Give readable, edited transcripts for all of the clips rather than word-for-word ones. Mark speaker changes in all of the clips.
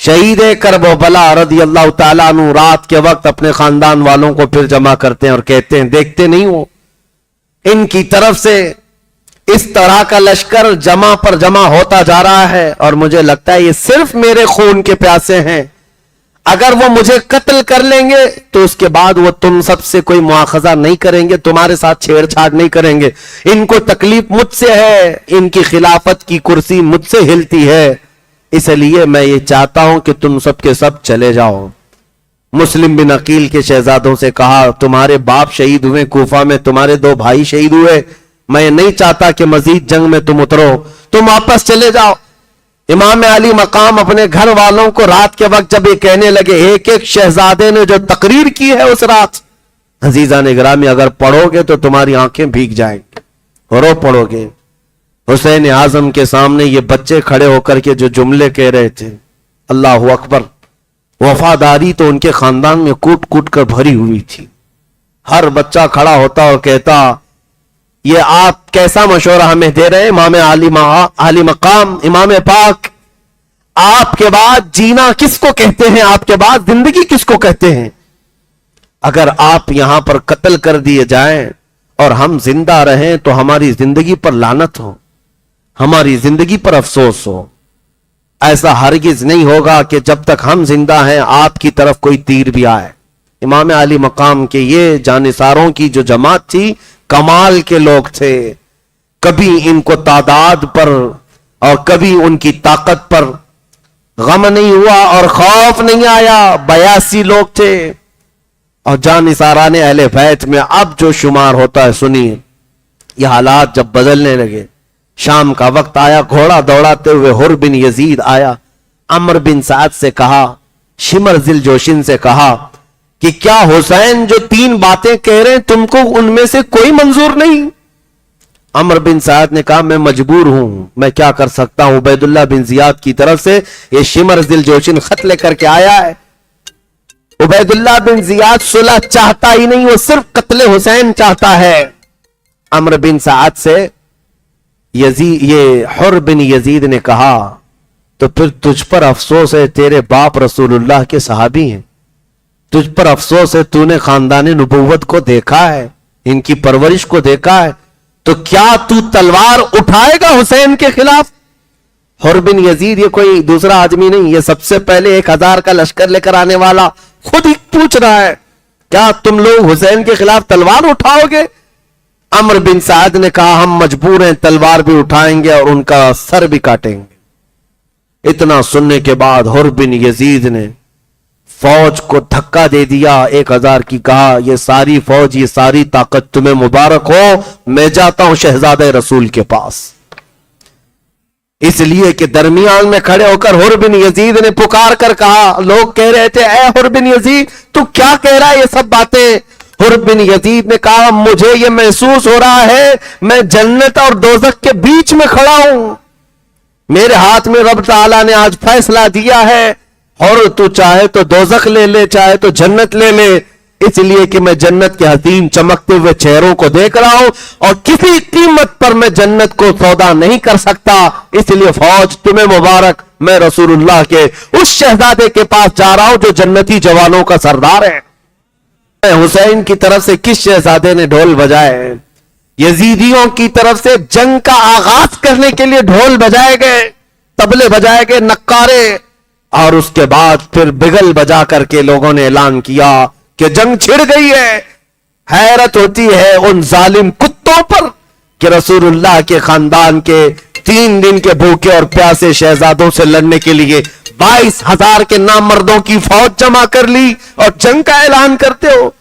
Speaker 1: शहीद करबला रज़ी अल्लाह ताला अन्हु रात के वक्त अपने खानदान वालों को फिर जमा करते हैं और कहते हैं, देखते नहीं हो इनकी तरफ से इस तरह का लश्कर जमा पर जमा होता जा रहा है और मुझे लगता है ये सिर्फ मेरे खून के प्यासे हैं। अगर वो मुझे कत्ल कर लेंगे तो उसके बाद वो तुम सबसे कोई मुआखजा नहीं करेंगे, तुम्हारे साथ छेड़छाड़ नहीं करेंगे। इनको तकलीफ मुझसे है, इनकी खिलाफत की कुर्सी मुझसे हिलती है, इसलिए मैं ये चाहता हूं कि तुम सबके सब चले जाओ। मुस्लिम बिन अकील के शहजादों से कहा, तुम्हारे बाप शहीद हुए कूफा में, तुम्हारे 2 भाई शहीद हुए, मैं नहीं चाहता कि मजीद जंग में तुम उतरो, तुम वापस चले जाओ। इमाम अली मकाम अपने घर वालों को रात के वक्त जब ये कहने लगे, एक एक शहजादे ने जो तकरीर की है उस रात, अजीजान गिरामी अगर पढ़ोगे तो तुम्हारी आंखें भीग जाएंगी, रो पढ़ोगे। हुसैन आजम के सामने ये बच्चे खड़े होकर के जो जुमले कह रहे थे, अल्लाह अकबर, वफादारी तो उनके खानदान में कूट कूट कर भरी हुई थी। हर बच्चा खड़ा होता और कहता, ये आप कैसा मशवरा हमें दे रहे हैं इमाम अली मकाम, इमाम पाक, आपके बाद जीना किसको कहते हैं, आपके बाद जिंदगी किसको कहते हैं? अगर आप यहां पर कत्ल कर दिए जाएं और हम जिंदा रहें तो हमारी जिंदगी पर लानत हो, हमारी जिंदगी पर अफसोस हो। ऐसा हरगिज नहीं होगा कि जब तक हम जिंदा हैं आपकी तरफ कोई तीर भी आए। इमाम अली मकाम के ये जानिसारों की जो जमात थी, कमाल के लोग थे, कभी इनको तादाद पर और कभी उनकी ताकत पर गम नहीं हुआ और खौफ नहीं आया। 82 लोग थे और जानिसारा ने अहले बैत में अब जो शुमार होता है सुनिए। यह हालात जब बदलने लगे, शाम का वक्त आया, घोड़ा दौड़ाते हुए हुर बिन यजीद आया, अमर बिन साद से कहा, शिमर जिल जोशिन से कहा कि क्या हुसैन जो 3 बातें कह रहे हैं तुमको उनमें से कोई मंजूर नहीं? अमर बिन साद ने कहा, मैं मजबूर हूं, मैं क्या कर सकता हूं। उबैदुल्लाह बिन जियाद की तरफ से ये शिमर जिल जोशिन खत लेकर के आया है। उबैदुल्लाह बिन जियाद सुलह चाहता ही नहीं, वो सिर्फ कत्ले हुसैन चाहता है। अमर बिन साद से ये हुर बिन यजीद ने कहा, तो फिर तुझ पर अफसोस है, तेरे बाप रसूलुल्लाह के सहाबी हैं, तुझ पर अफसोस है, तूने खानदानी नबुव्वत को देखा है, इनकी परवरिश को देखा है, तो क्या तू तलवार उठाएगा हुसैन के खिलाफ? हुर बिन यजीद ये कोई दूसरा आदमी नहीं, ये सबसे पहले 1000 का लश्कर लेकर आने वाला खुद ही पूछ रहा है, क्या तुम लोग हुसैन के खिलाफ तलवार उठाओगे? अमर बिन साद ने कहा, हम मजबूर हैं, तलवार भी उठाएंगे और उनका सर भी काटेंगे। इतना सुनने के बाद हुर बिन यजीद ने फौज को धक्का दे दिया 1000 की, कहा, ये सारी फौज, ये सारी ताकत तुम्हें मुबारक हो, मैं जाता हूं शहजादे रसूल के पास। इसलिए कि दरमियान में खड़े होकर हुर बिन यजीद ने पुकार कर कहा, लोग कह रहे थे, ए हुर बिन यजीद तू क्या कह रहा है ये सब बातें? हुर बिन यजीद ने कहा, मुझे ये महसूस हो रहा है मैं जन्नत और दोज़ख के बीच में खड़ा हूं, मेरे हाथ में रब ताला ने आज फैसला दिया है, और तू चाहे तो दोज़ख ले ले, चाहे तो जन्नत ले ले, इसलिए कि मैं जन्नत के हसीन चमकते हुए चेहरों को देख रहा हूं और किसी कीमत पर मैं जन्नत को सौदा नहीं कर सकता। इसलिए फौज तुम्हें मुबारक, मैं रसूलुल्लाह के उस शहजादे के पास जा रहा हूं जो जन्नती जवानों का सरदार है। हुसैन की तरफ से किस शहजादे ने ढोल बजाए? यजीदियों की तरफ से जंग का आगाज करने के लिए ढोल बजाए गए, तबले बजाए गए, नक्कारे, और उसके बाद फिर बिगल बजा करके लोगों ने ऐलान किया कि जंग छिड़ गई है। हैरत होती है उन जालिम कुत्तों पर कि रसूलुल्लाह के खानदान के 3 दिन के भूखे और प्यासे शहजादों से लड़ने के लिए 22,000 के नामर्दों की फौज जमा कर ली और जंग का ऐलान करते हो।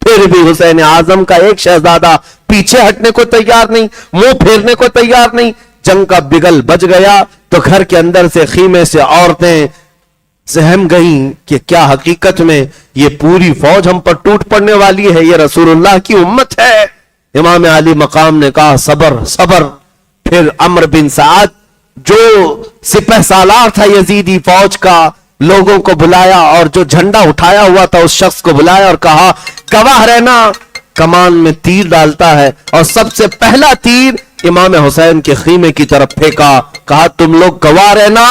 Speaker 1: फिर भी हुसैन आजम का एक शहजादा पीछे हटने को तैयार नहीं, मुंह फेरने को तैयार नहीं। जंग का बिगल बज गया तो घर के अंदर से खीमे से औरतें सहम गईं कि क्या हकीकत में ये पूरी फौज हम पर टूट पड़ने वाली है, ये रसूलुल्लाह की उम्मत है। इमाम अली मकाम ने कहा, सबर सबर। फिर अमर बिन साद जो सिपह सालार था यजीदी फौज का, लोगों को बुलाया और जो झंडा उठाया हुआ था उस शख्स को बुलाया और कहा, गवाह रहना। कमान में तीर डालता है और सबसे पहला तीर इमाम हुसैन के खीमे की तरफ फेंका। कहा, तुम लोग गवाह रहना,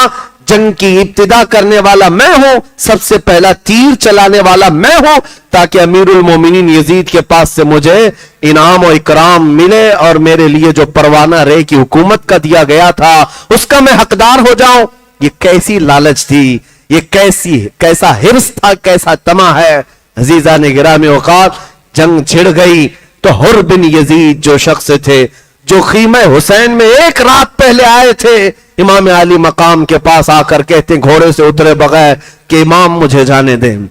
Speaker 1: जंग की इब्तिदा करने वाला मैं हूं, सबसे पहला तीर चलाने वाला मैं हूं, ताकि अमीरुल मोमिनीन यजीद के पास से मुझे इनाम और इकराम मिले और मेरे लिए जो परवाना रे की हुकूमत का दिया गया था उसका मैं हकदार हो जाऊं। ये कैसी लालच थी, ये कैसा हिर्स था, कैसा तमा है। अजीजा ने गिरामी औकात, जंग छिड़ गई तो हुर बिन यजीद जो शख्स थे, जो खीमे हुसैन में एक रात पहले आए थे, इमाम अली मकाम के पास आकर कहते घोड़े से उतरे बगैर कि इमाम मुझे जाने दें,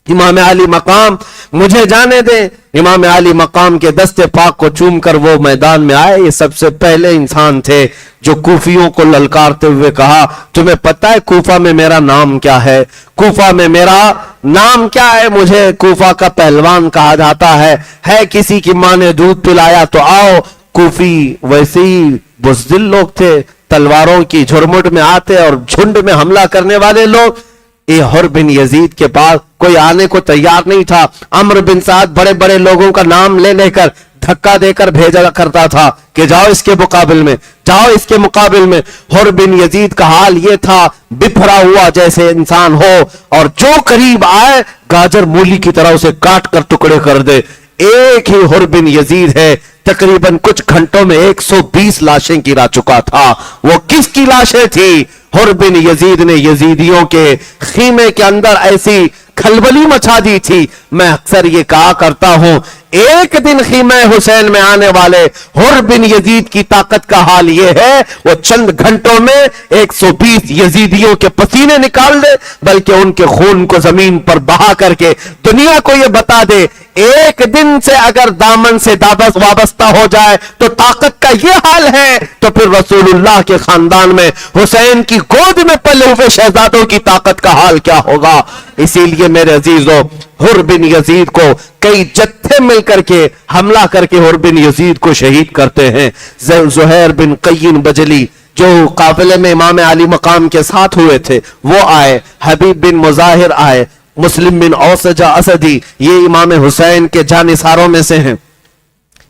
Speaker 1: इमाम अली मकाम मुझे जाने दें। इमाम अली मकाम के दस्ते पाक को चूम कर वो मैदान में आए। ये सबसे पहले इंसान थे जो कूफियों को ललकारते हुए कहा, तुम्हें पता है कूफा में मेरा नाम क्या है? कूफा में मेरा नाम क्या है? मुझे कूफा का पहलवान कहा जाता है किसी की मां ने दूध पिलाया तो आओ। कूफी वैसे ही बुज़दिल लोग थे, तलवारों की झुरमुट में आते और झुंड में हमला करने वाले लोग। ये हुर बिन यजीद के पास कोई आने को तैयार नहीं था। अम्र बिन साद बड़े बड़े लोगों का नाम ले लेकर धक्का देकर भेजा करता था कि जाओ इसके मुकाबिल में, जाओ इसके मुकाबिल में। हुर बिन यजीद का हाल ये था, बिफरा हुआ जैसे इंसान हो और जो करीब आए गाजर मूली की तरह उसे काट कर टुकड़े कर दे। एक ही हुर बिन यजीद है, तकरीबन कुछ घंटों में 120 लाशें गिरा चुका था। वो किसकी लाशें थी? हुर बिन यजीद ने यजीदियों के खीमे के अंदर ऐसी खलबली मचा दी थी। मैं अक्सर ये कहा करता हूं, एक दिन खीमे हुसैन में आने वाले हुर बिन यजीद की ताकत का हाल ये है, वो चंद घंटों में 120 यजीदियों के पसीने निकाल दे, बल्कि उनके खून को जमीन पर बहा करके दुनिया को ये बता दे, एक दिन से अगर दामन से वाबस्ता हो जाए तो ताकत का ये हाल है, तो फिर रसूलुल्लाह के खानदान में हुसैन की गोद में पले हुए शहजादों की ताकत का हाल क्या होगा। इसीलिए मेरे अजीजों, हुर बिन यजीद को कई जत्थे मिलकर के हमला करके हुर बिन यजीद को शहीद करते हैं। ज़ुहैर बिन क़य्यिन बजली जो काफिले में इमाम अली मकाम के साथ हुए थे वो आए, हबीब बिन मुजाहिर आए, मुस्लिम बिन औसजा असदी ये इमाम हुसैन के जानिसारों में से हैं,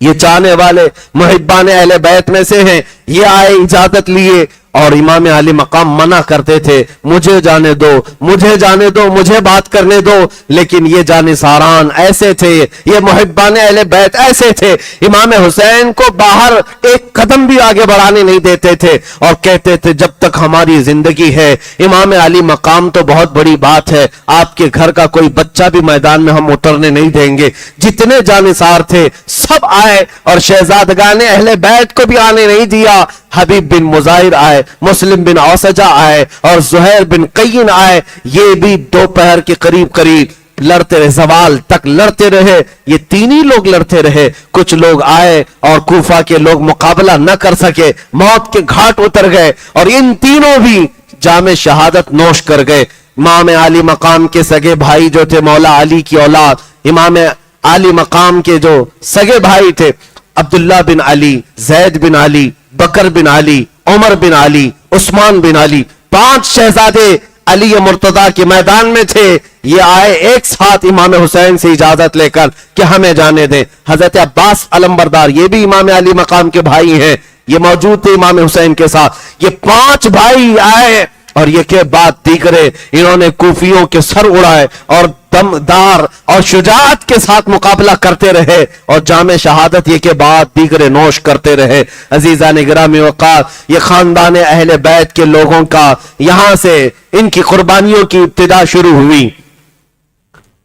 Speaker 1: ये चाहने वाले मुहिब्बान अहले बैत में से हैं। ये आए, इजाजत लिए और इमाम अली मकाम मना करते थे, मुझे जाने दो, मुझे जाने दो, मुझे बात करने दो। लेकिन ये जानिसारान ऐसे थे, ये मुहिब्बान अहले बैत ऐसे थे, इमाम हुसैन को बाहर एक कदम भी आगे बढ़ाने नहीं देते थे और कहते थे जब तक हमारी जिंदगी है इमाम अली मकाम तो बहुत बड़ी बात है, आपके घर का कोई बच्चा भी मैदान में हम उतरने नहीं देंगे। जितने जानिसार थे सब आए और शहजादगान अहले बैत को भी आने नहीं दिया। हबीब बिन मुजाहिर आए, मुस्लिम बिन औसजा आए और ज़ुहैर बिन क़य्यिन आए। ये भी दोपहर के करीब करीब लड़ते रहे, ज़वाल तक लड़ते रहे। ये तीन ही लोग लड़ते रहे। कुछ लोग आए और कूफा के लोग मुकाबला न कर सके, मौत के घाट उतर गए और इन तीनों भी जामे शहादत नोश कर गए। इमाम अली मकाम के सगे भाई जो थे, मौला अली की औलाद, इमाम अली मकाम के जो सगे भाई थे, अब्दुल्ला बिन अली, जैद बिन अली, बकर बिन अली, उमर बिन अली, उस्मान बिन अली, 5 शहजादे अली मुर्तदा के मैदान में थे। ये आए एक साथ इमाम हुसैन से इजाजत लेकर कि हमें जाने दें। हजरत अब्बास अलमबरदार ये भी इमाम अली मकाम के भाई हैं, ये मौजूद थे इमाम हुसैन के साथ। ये 5 भाई आए और ये के बाद दीगरे इन्होंने कूफियों के सर उड़ाए और दमदार और शुजाअत के साथ मुकाबला करते रहे और जामे शहादत ये के बाद दीगरे नोश करते रहे। अजीजा ने गिरामी वक़ार, ये खानदान अहले बैत के लोगों का यहां से इनकी कुर्बानियों की इब्तिदा शुरू हुई।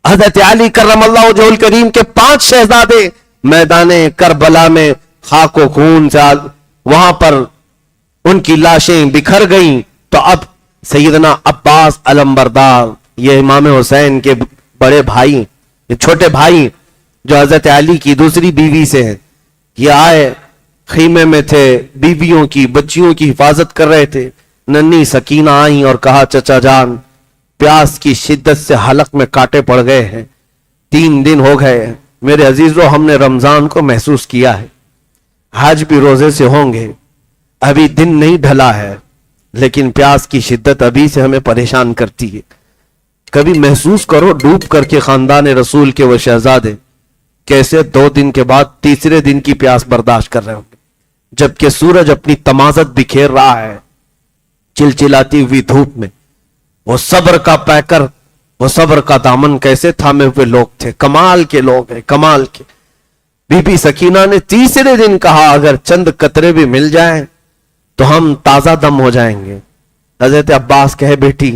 Speaker 1: हजरत अली करमल्लाहु वजहुल करीम के 5 शहजादे मैदाने करबला में खाको खून से वहां पर उनकी लाशें बिखर गईं। तो अब सैयदना अब्बास अलमबरदार, ये इमाम हुसैन के बड़े भाई, ये छोटे भाई जो हजरत अली की दूसरी बीवी से हैं, ये आए, खीमे में थे, बीवियों की बच्चियों की हिफाजत कर रहे थे। नन्ही सकीना आई और कहा चचा जान, प्यास की शिद्दत से हलक में कांटे पड़ गए हैं, 3 दिन हो गए मेरे अजीजों, हमने रमजान को महसूस किया है, आज भी रोजे से होंगे, अभी दिन नहीं ढला है, लेकिन प्यास की शिद्दत अभी से हमें परेशान करती है। कभी महसूस करो डूब करके खानदान रसूल के वो शहजादे कैसे 2 दिन के बाद तीसरे दिन की प्यास बर्दाश्त कर रहे होंगे, जबकि सूरज अपनी तमाजत बिखेर रहा है, चिलचिलाती हुई धूप में वो सब्र का पैकर, वो सब्र का दामन कैसे थामे हुए लोग थे। कमाल के लोग हैं, कमाल के। बीबी सकीना ने तीसरे दिन कहा अगर चंद कतरे भी मिल जाएं तो हम ताजा दम हो जाएंगे। हजरत अब्बास कहे बेटी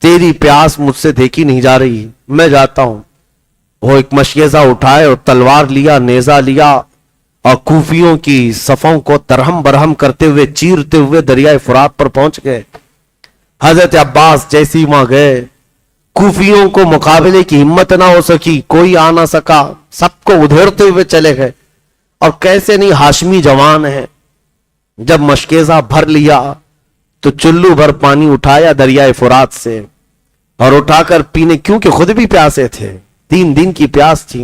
Speaker 1: तेरी प्यास मुझसे देखी नहीं जा रही, मैं जाता हूं। वो एक मशगेजा उठाए और तलवार लिया, नेजा लिया और कूफियों की सफों को तरहम बरहम करते हुए चीरते हुए दरियाए फुरात पर पहुंच गए। हजरत अब्बास जैसी वहां गए, कूफियों को मुकाबले की हिम्मत ना हो सकी, कोई आ ना सका, सबको उधेड़ते हुए चले गए। और कैसे नहीं हाशमी जवान है। जब मशकेजा भर लिया तो चुल्लू भर पानी उठाया दरियाए फुरात से और उठाकर पीने, क्योंकि खुद भी प्यासे थे, 3 दिन की प्यास थी।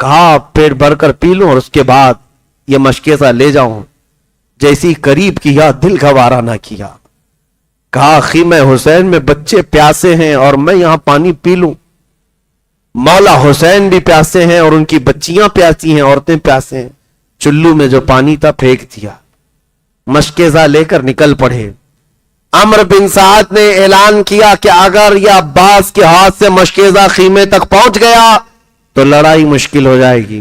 Speaker 1: कहा पेट भरकर पी लूं और उसके बाद ये मशकेजा ले जाऊं। जैसी करीब किया दिल गवारा ना किया। कहा खीमे हुसैन में बच्चे प्यासे हैं और मैं यहां पानी पी लूं। मौला हुसैन भी प्यासे हैं और उनकी बच्चियां प्यासी हैं, औरतें प्यासे हैं। चुल्लू में जो पानी था फेंक दिया, मशकेजा लेकर निकल पड़े। अम्र बिन साद ने ऐलान किया कि अगर यह अब्बास के हाथ से मशकेजा खीमे तक पहुंच गया तो लड़ाई मुश्किल हो जाएगी,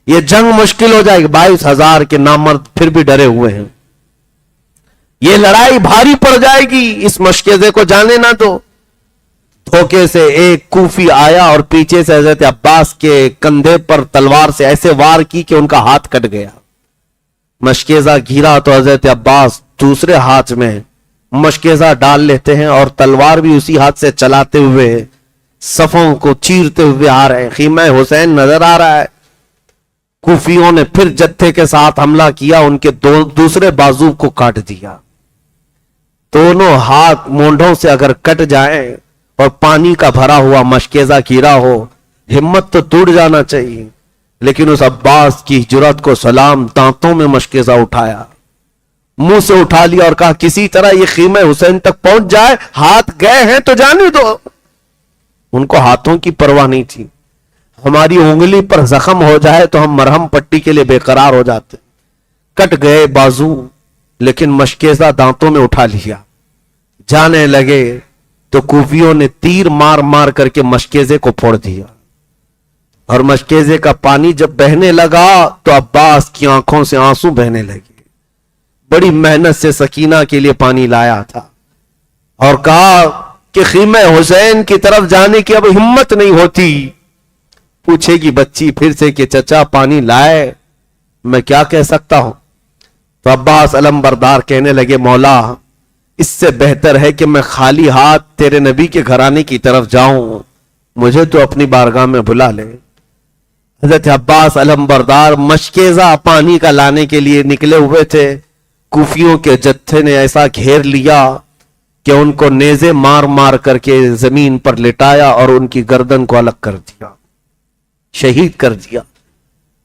Speaker 1: ये जंग मुश्किल हो जाएगी। 22,000 के नामर्द फिर भी डरे हुए हैं, ये लड़ाई भारी पड़ जाएगी, इस मशकेजे को जाने ना दो। धोखे से एक कूफी आया और पीछे से हजरत अब्बास के कंधे पर तलवार से ऐसे वार की कि उनका हाथ कट गया। मशकेजा गिरा तो हजरत अब्बास दूसरे हाथ में मशकेजा डाल लेते हैं और तलवार भी उसी हाथ से चलाते हुए सफों को चीरते हुए आ रहे हैं। खीमा हुसैन नजर आ रहा है। कूफियों ने फिर जत्थे के साथ हमला किया, उनके दूसरे बाजू को काट दिया। दोनों हाथ मोंढों से अगर कट जाए और पानी का भरा हुआ मशकेजा गिरा हो, हिम्मत तो टूट जाना चाहिए। लेकिन उस अब्बास की जुरत को सलाम, दांतों में मशकेजा उठाया, मुंह से उठा लिया और कहा किसी तरह ये खीमे हुसैन तक पहुंच जाए, हाथ गए हैं तो जाने दो। उनको हाथों की परवाह नहीं थी। हमारी उंगली पर जख्म हो जाए तो हम मरहम पट्टी के लिए बेकरार हो जाते। कट गए बाजू, लेकिन मशकेजा दांतों में उठा लिया। जाने लगे तो कूफियों ने तीर मार मार करके मशकेजे को फोड़ दिया और मशकेजे का पानी जब बहने लगा तो अब्बास की आंखों से आंसू बहने लगे। बड़ी मेहनत से सकीना के लिए पानी लाया था और कहा कि खीमे हुसैन की तरफ जाने की अब हिम्मत नहीं होती। पूछेगी बच्ची फिर से कि चचा पानी लाए, मैं क्या कह सकता हूं। तो अब्बास अलम बरदार कहने लगे मौला इससे बेहतर है कि मैं खाली हाथ तेरे नबी के घराने की तरफ जाऊं, मुझे तो अपनी बारगाह में बुला ले। हजरत अब्बास अलम बरदार मशकेजा पानी का लाने के लिए निकले हुए थे। कूफियों के जत्थे ने ऐसा घेर लिया कि उनको नेजे मार मार करके जमीन पर लिटाया और उनकी गर्दन को अलग कर दिया, शहीद कर दिया।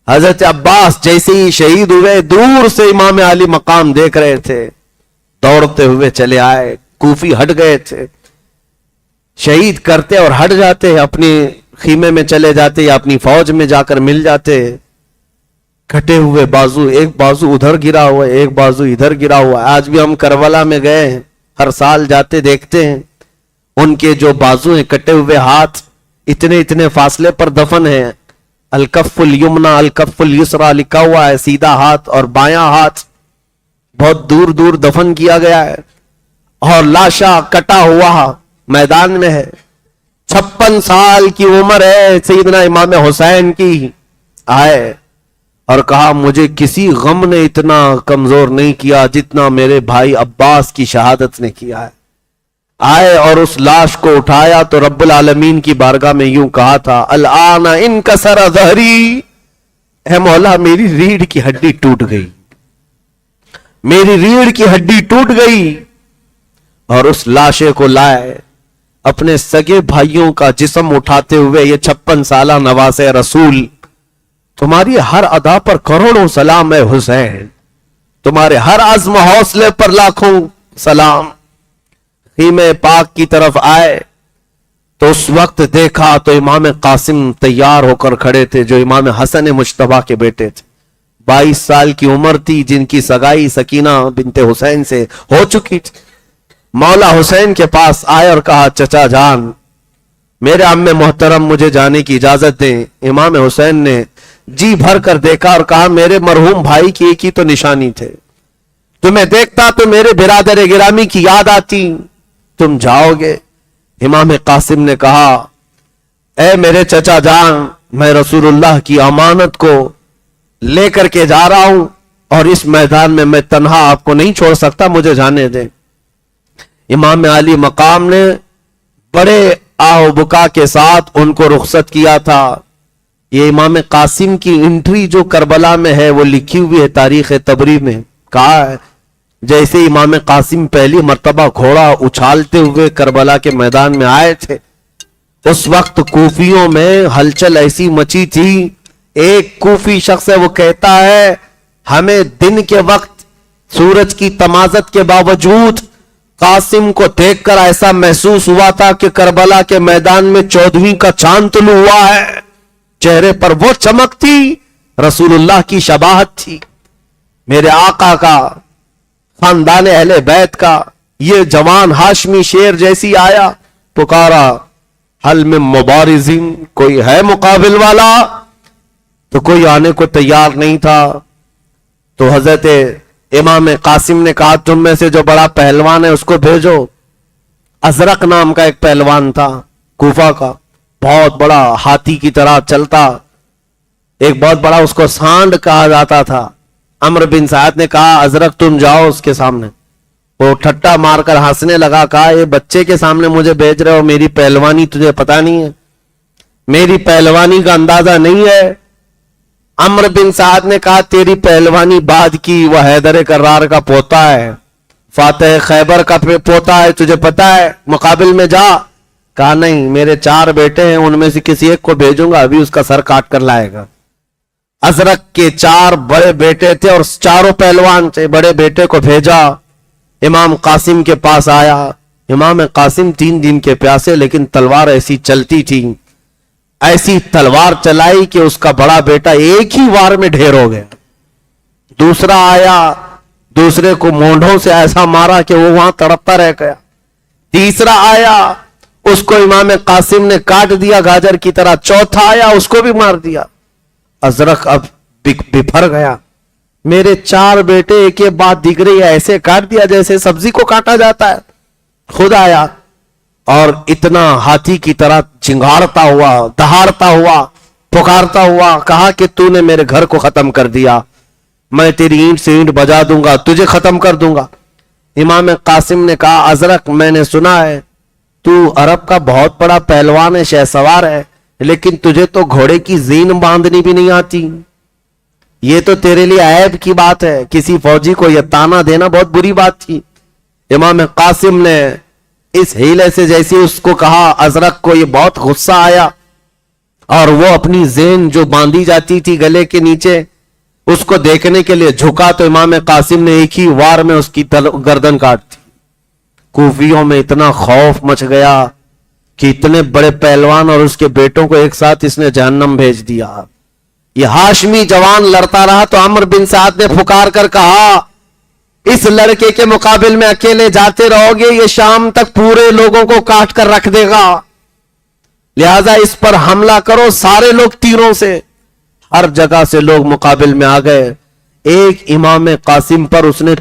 Speaker 1: हजरत अब्बास जैसे ही शहीद हुए, दूर से इमाम आली मकाम देख रहे थे, दौड़ते हुए चले आए। कूफी हट गए थे, शहीद करते और हट जाते, अपने खीमे में चले जाते या अपनी फौज में जाकर मिल जाते। कटे हुए बाजू, एक बाजू उधर गिरा हुआ, एक बाजू इधर गिरा हुआ। आज भी हम करबला में गए हैं, हर साल जाते देखते हैं, उनके जो बाजू हैं, कटे हुए हाथ इतने इतने फासले पर दफन है। अलकफुल युमना अलकफुल युसरा लिखा हुआ है, सीधा हाथ और बायां हाथ बहुत दूर दूर दफन किया गया है और लाशा कटा हुआ मैदान में है। 56 साल की उम्र है सैयदना इमाम हुसैन की। आए और कहा मुझे किसी गम ने इतना कमजोर नहीं किया जितना मेरे भाई अब्बास की शहादत ने किया है। आए और उस लाश को उठाया तो रब्बुल आलमीन की बारगाह में यूं कहा था अल-आना इनकसर ज़हरी, है मौला मेरी रीढ़ की हड्डी टूट गई, मेरी रीढ़ की हड्डी टूट गई। और उस लाशे को लाए, अपने सगे भाइयों का जिस्म उठाते हुए ये 56 साला नवासे रसूल, तुम्हारी हर अदा पर करोड़ों सलाम है हुसैन, तुम्हारे हर अज़्म हौसले पर लाखों सलाम। खीमे पाक की तरफ आए तो उस वक्त देखा तो इमाम कासिम तैयार होकर खड़े थे, जो इमाम हसन मुश्तबा के बेटे थे। 22 साल की उम्र थी, जिनकी सगाई सकीना बिनते हुसैन से हो चुकी थी। मौला हुसैन के पास आए और कहा, चचा जान, मेरे अम्मे मोहतरम, मुझे जाने की इजाजत दें। इमाम हुसैन ने जी भर कर देखा और कहा, मेरे मरहूम भाई की एक ही तो निशानी थे, तुम्हें देखता तो मेरे बिरादर गिरामी की याद आती, तुम जाओगे। इमाम कासिम ने कहा, ऐ मेरे चचा जान, मैं रसूलुल्लाह की अमानत को लेकर के जा रहा हूं और इस मैदान में मैं तन्हा आपको नहीं छोड़ सकता, मुझे जाने दें। इमाम अली मकाम ने बड़े आओ बुका के साथ उनको रुखसत किया था। ये इमाम कासिम की एंट्री जो करबला में है वो लिखी हुई है तारीख तबरी में। कहा है जैसे इमाम कासिम पहली मर्तबा घोड़ा उछालते हुए करबला के मैदान में आए थे, उस वक्त कूफियों में हलचल ऐसी मची थी। एक कूफी शख्स है, वो कहता है हमें दिन के वक्त सूरज की तमाजत के बावजूद कासिम को देखकर ऐसा महसूस हुआ था कि करबला के मैदान में 14वीं का चांद तुलू हुआ है। चेहरे पर वो चमक थी, रसूलुल्लाह की शबाहत थी। मेरे आका का, खानदान अहले बैत का ये जवान हाशमी शेर जैसी आया, पुकारा, हल में मुबारिजिन, कोई है मुकाबिल वाला? तो कोई आने को तैयार नहीं था। तो हजरत इमाम कासिम ने कहा, तुम में से जो बड़ा पहलवान है उसको भेजो। अजरक नाम का एक पहलवान था कूफा का, बहुत बड़ा, हाथी की तरह चलता, एक बहुत बड़ा, उसको सांड कहा जाता था। अमर बिन साद ने कहा, अजरक तुम जाओ उसके सामने। वो ठट्टा मारकर हंसने लगा, कहा ये बच्चे के सामने मुझे भेज रहे हो, मेरी पहलवानी तुझे पता नहीं है, मेरी पहलवानी का अंदाजा नहीं है। अमर बिन साद ने कहा, तेरी पहलवानी बाद की, वह हैदर करार का पोता है, फातेह खैबर का पोता है, तुझे पता है, मुकाबिल में जा। कहा नहीं, मेरे 4 बेटे हैं, उनमें से किसी एक को भेजूंगा, अभी उसका सर काट कर लाएगा। अजरक के 4 बड़े बेटे थे और चारों पहलवान थे। बड़े बेटे को भेजा, इमाम कासिम के पास आया। इमाम कासिम 3 दिन के प्यासे, लेकिन तलवार ऐसी चलती थी, ऐसी तलवार चलाई कि उसका बड़ा बेटा एक ही वार में ढेर हो गया। दूसरा आया, दूसरे को मोंढों से ऐसा मारा कि वो वहां तड़पता रह गया। तीसरा आया, उसको इमाम कासिम ने काट दिया गाजर की तरह। चौथा आया, उसको भी मार दिया। अजरक अब बिफर गया, मेरे 4 बेटे एक के बाद दिख रही है, ऐसे काट दिया जैसे सब्जी को काटा जाता है। खुद आया और इतना हाथी की तरह चिंगाड़ता हुआ, दहाड़ता हुआ, पुकारता हुआ, कहा कि तूने मेरे घर को खत्म कर दिया, मैं तेरी ईंट से ईंट बजा दूंगा, तुझे खत्म कर दूंगा। इमाम कासिम ने कहा, अजरक मैंने सुना है तू अरब का बहुत बड़ा पहलवान है, शहसवार है, लेकिन तुझे तो घोड़े की जीन बांधनी भी नहीं आती। ये तो तेरे लिए ऐब की बात है, किसी फौजी को यह ताना देना बहुत बुरी बात थी। इमाम कासिम ने इस हीले से जैसे उसको कहा, अजरक को ये बहुत गुस्सा आया और वो अपनी जेन जो बांधी जाती थी गले के नीचे, उसको देखने के लिए झुका तो इमाम कासिम ने एक ही वार में उसकी गर्दन काट दी। कूफियों में इतना खौफ मच गया कि इतने बड़े पहलवान और उसके बेटों को एक साथ इसने जहन्नम भेज दिया। ये हाशमी जवान लड़ता रहा तो अमर बिन साद ने पुकार कर कहा, इस लड़के के मुकाबिल में अकेले जाते रहोगे, ये शाम तक पूरे लोगों को काट कर रख देगा, लिहाजा इस पर हमला करो। सारे लोग तीरों से, हर जगह से लोग मुकाबिल में आ गए। एक इमाम कासिम पर उसने